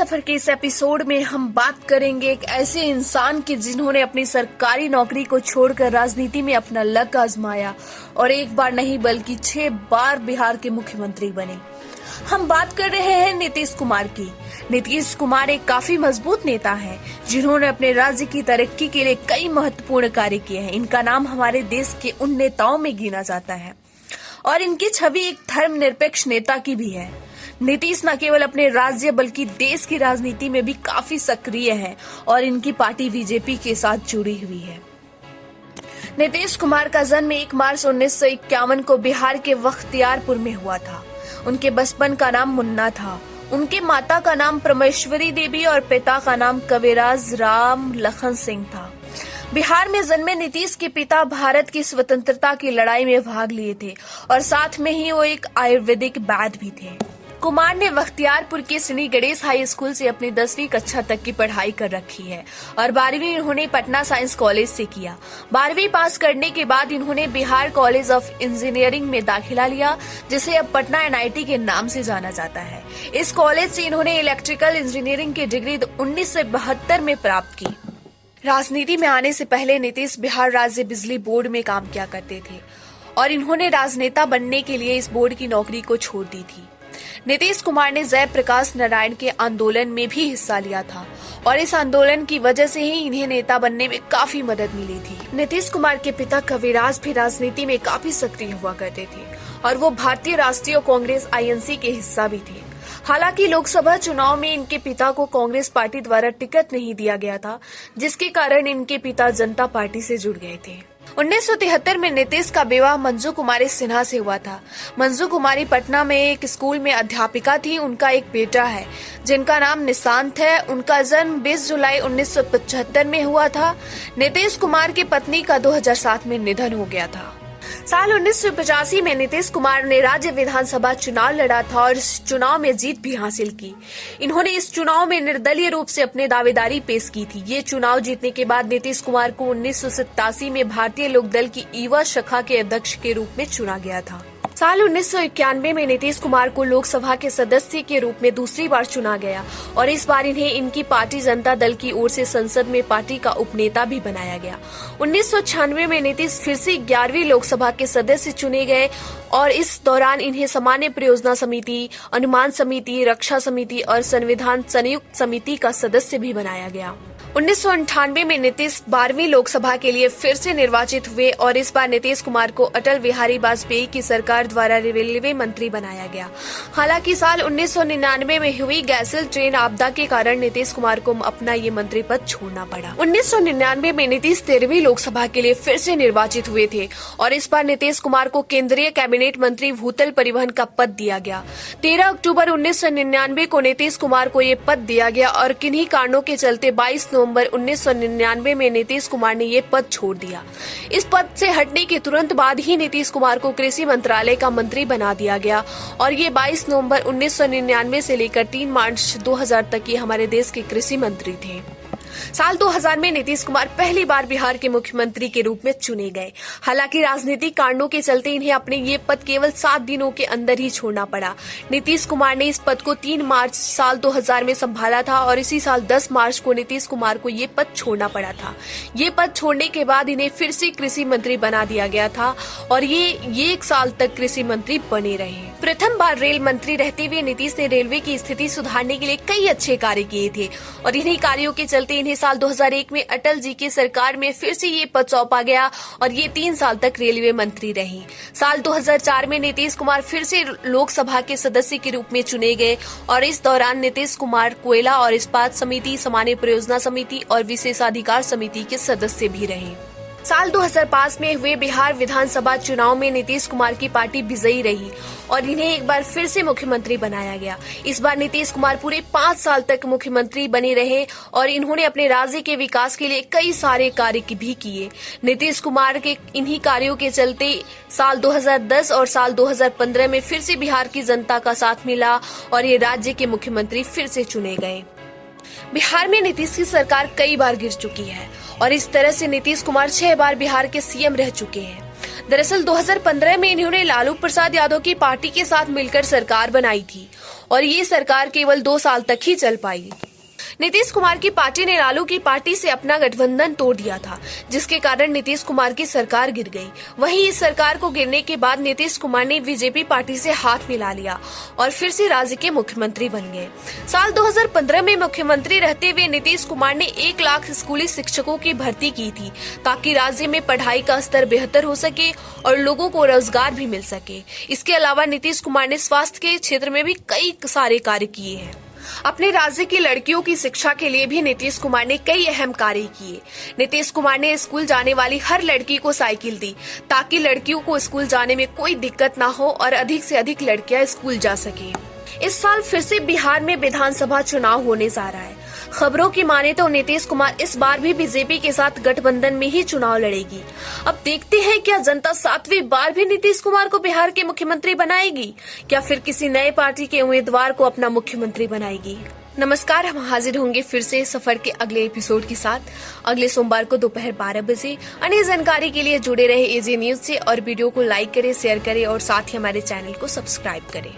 सफर के इस एपिसोड में हम बात करेंगे एक ऐसे इंसान की जिन्होंने अपनी सरकारी नौकरी को छोड़कर राजनीति में अपना लक आजमाया और एक बार नहीं बल्कि 6 बार बिहार के मुख्यमंत्री बने। हम बात कर रहे हैं नीतीश कुमार की। नीतीश कुमार एक काफी मजबूत नेता हैं, जिन्होंने अपने राज्य की तरक्की के लिए कई महत्वपूर्ण कार्य किए हैं। इनका नाम हमारे देश के उन नेताओं में गिना जाता है और इनकी छवि एक धर्मनिरपेक्ष नेता की भी है। नीतीश न केवल अपने राज्य बल्कि देश की राजनीति में भी काफी सक्रिय है और इनकी पार्टी बीजेपी के साथ जुड़ी हुई है। नीतीश कुमार का जन्म 1 मार्च 1951 को बिहार के बख्तियारपुर में हुआ था। उनके बचपन का नाम मुन्ना था। उनके माता का नाम परमेश्वरी देवी और पिता का नाम कविराज राम लखन सिंह था। बिहार में जन्मे नीतीश के पिता भारत की स्वतंत्रता की लड़ाई में भाग लिए थे और साथ में ही वो एक आयुर्वेदिक वैद्य भी थे। कुमार ने बख्तियारपुर के श्री गणेश हाई स्कूल से अपनी 10वीं कक्षा तक की पढ़ाई कर रखी है और 12वीं इन्होंने पटना साइंस कॉलेज से किया। 12वीं पास करने के बाद इन्होंने बिहार कॉलेज ऑफ इंजीनियरिंग में दाखिला लिया, जिसे अब पटना NIT के नाम से जाना जाता है। इस कॉलेज से इन्होंने इलेक्ट्रिकल इंजीनियरिंग की डिग्री 1972 में प्राप्त की। राजनीति में आने से पहले नीतीश बिहार राज्य बिजली बोर्ड में काम किया करते थे और इन्होंने राजनेता बनने के लिए इस बोर्ड की नौकरी को छोड़ दी थी। नीतीश कुमार ने जयप्रकाश नारायण के आंदोलन में भी हिस्सा लिया था और इस आंदोलन की वजह से ही इन्हें नेता बनने में काफी मदद मिली थी। नीतीश कुमार के पिता कविराज भी राजनीति में काफी सक्रिय हुआ करते थे और वो भारतीय राष्ट्रीय कांग्रेस INC के हिस्सा भी थे। हालांकि लोकसभा चुनाव में इनके पिता को कांग्रेस पार्टी द्वारा टिकट नहीं दिया गया था, जिसके कारण इनके पिता जनता पार्टी से जुड़ गए थे। 1973 में नीतीश का विवाह मंजू कुमारी सिन्हा से हुआ था। मंजू कुमारी पटना में एक स्कूल में अध्यापिका थी। उनका एक बेटा है जिनका नाम निशांत है। उनका जन्म 20 जुलाई 1975 में हुआ था। नीतीश कुमार की पत्नी का 2007 में निधन हो गया था। साल 1985 में नीतीश कुमार ने राज्य विधानसभा चुनाव लड़ा था और इस चुनाव में जीत भी हासिल की। इन्होंने इस चुनाव में निर्दलीय रूप से अपने दावेदारी पेश की थी। ये चुनाव जीतने के बाद नीतीश कुमार को 1987 में भारतीय लोकदल की युवा शाखा के अध्यक्ष के रूप में चुना गया था। साल 1991 में नीतीश कुमार को लोकसभा के सदस्य के रूप में दूसरी बार चुना गया और इस बार इन्हें इनकी पार्टी जनता दल की ओर से संसद में पार्टी का उपनेता भी बनाया गया। 1996 में नीतीश फिर से 11वीं लोकसभा के सदस्य चुने गए और इस दौरान इन्हें सामान्य परियोजना समिति, अनुमान समिति, रक्षा समिति और संविधान संयुक्त समिति का सदस्य भी बनाया गया। 1998 में नीतीश 12वीं लोकसभा के लिए फिर से निर्वाचित हुए और इस बार नीतीश कुमार को अटल बिहारी वाजपेयी की सरकार द्वारा रेलवे मंत्री बनाया गया। हालांकि साल 1999 में हुई गैसल ट्रेन आपदा के कारण नीतीश कुमार को अपना ये मंत्री पद छोड़ना पड़ा। 1999 में नीतीश 13वीं लोकसभा के लिए फिर से निर्वाचित हुए थे और इस बार नीतीश कुमार को केंद्रीय कैबिनेट मंत्री भूतल परिवहन का पद दिया गया। 13 अक्टूबर 1999 को नीतीश कुमार को ये पद दिया गया और किन्हीं कारणों के चलते 22 नवंबर 1999 में नीतीश कुमार ने ये पद छोड़ दिया। इस पद से हटने के तुरंत बाद ही नीतीश कुमार को कृषि मंत्रालय का मंत्री बना दिया गया और ये 22 नवंबर 1999 से लेकर 3 मार्च 2000 तक ये हमारे देश के कृषि मंत्री थे। साल 2000 में नीतीश कुमार पहली बार बिहार के मुख्यमंत्री के रूप में चुने गए। हालांकि राजनीतिक कारणों के चलते इन्हें अपने ये पद केवल 7 दिनों के अंदर ही छोड़ना पड़ा। नीतीश कुमार ने इस पद को 3 मार्च साल 2000 में संभाला था और इसी साल 10 मार्च को नीतीश कुमार को ये पद छोड़ना पड़ा था। ये पद छोड़ने के बाद इन्हें फिर से कृषि मंत्री बना दिया गया था और ये 1 साल तक कृषि मंत्री बने रहे। प्रथम बार रेल मंत्री रहते हुए नीतीश ने रेलवे की स्थिति सुधारने के लिए कई अच्छे कार्य किए थे और इन्हीं कार्यों के चलते इन्हें साल 2001 में अटल जी की सरकार में फिर से ये पद सौंपा गया और ये 3 साल तक रेलवे मंत्री रही। साल 2004 में नीतीश कुमार फिर से लोकसभा के सदस्य के रूप में चुने गए और इस दौरान नीतीश कुमार कोयला और इस्पात समिति, सामान्य परियोजना समिति और विशेषाधिकार समिति के सदस्य भी रहे। साल 2005 में हुए बिहार विधानसभा चुनाव में नीतीश कुमार की पार्टी विजयी रही और इन्हें एक बार फिर से मुख्यमंत्री बनाया गया। इस बार नीतीश कुमार पूरे 5 साल तक मुख्यमंत्री बने रहे और इन्होंने अपने राज्य के विकास के लिए कई सारे कार्य भी किए। नीतीश कुमार के इन्हीं कार्यों के चलते साल 2010 और साल 2015 में फिर से बिहार की जनता का साथ मिला और ये राज्य के मुख्यमंत्री फिर से चुने गए। बिहार में नीतीश की सरकार कई बार गिर चुकी है और इस तरह से नीतीश कुमार 6 बार बिहार के CM रह चुके हैं। दरअसल 2015 में इन्होंने लालू प्रसाद यादव की पार्टी के साथ मिलकर सरकार बनाई थी और ये सरकार केवल 2 साल तक ही चल पाई। नीतीश कुमार की पार्टी ने लालू की पार्टी से अपना गठबंधन तोड़ दिया था, जिसके कारण नीतीश कुमार की सरकार गिर गई। वहीं इस सरकार को गिरने के बाद नीतीश कुमार ने बीजेपी पार्टी से हाथ मिला लिया और फिर से राज्य के मुख्यमंत्री बन गए। साल 2015 में मुख्यमंत्री रहते हुए नीतीश कुमार ने 1 लाख स्कूली शिक्षकों की भर्ती की थी, ताकि राज्य में पढ़ाई का स्तर बेहतर हो सके और लोगों को रोजगार भी मिल सके। इसके अलावा नीतीश कुमार ने स्वास्थ्य के क्षेत्र में भी कई सारे कार्य किए हैं। अपने राज्य की लड़कियों की शिक्षा के लिए भी नीतीश कुमार ने कई अहम कार्य किए। नीतीश कुमार ने स्कूल जाने वाली हर लड़की को साइकिल दी, ताकि लड़कियों को स्कूल जाने में कोई दिक्कत ना हो और अधिक से अधिक लड़कियां स्कूल जा सके। इस साल फिर से बिहार में विधानसभा चुनाव होने जा रहा है। खबरों की माने तो नीतीश कुमार इस बार भी बीजेपी के साथ गठबंधन में ही चुनाव लड़ेगी। अब देखते हैं क्या जनता 7वीं बार भी नीतीश कुमार को बिहार के मुख्यमंत्री बनाएगी, क्या फिर किसी नए पार्टी के उम्मीदवार को अपना मुख्यमंत्री बनाएगी। नमस्कार, हम हाजिर होंगे फिर से सफर के अगले एपिसोड के साथ अगले सोमवार को दोपहर 12 बजे। अन्य जानकारी के लिए जुड़े रहे एजे न्यूज से और वीडियो को लाइक करें, शेयर करें और साथ ही हमारे चैनल को सब्सक्राइब करें।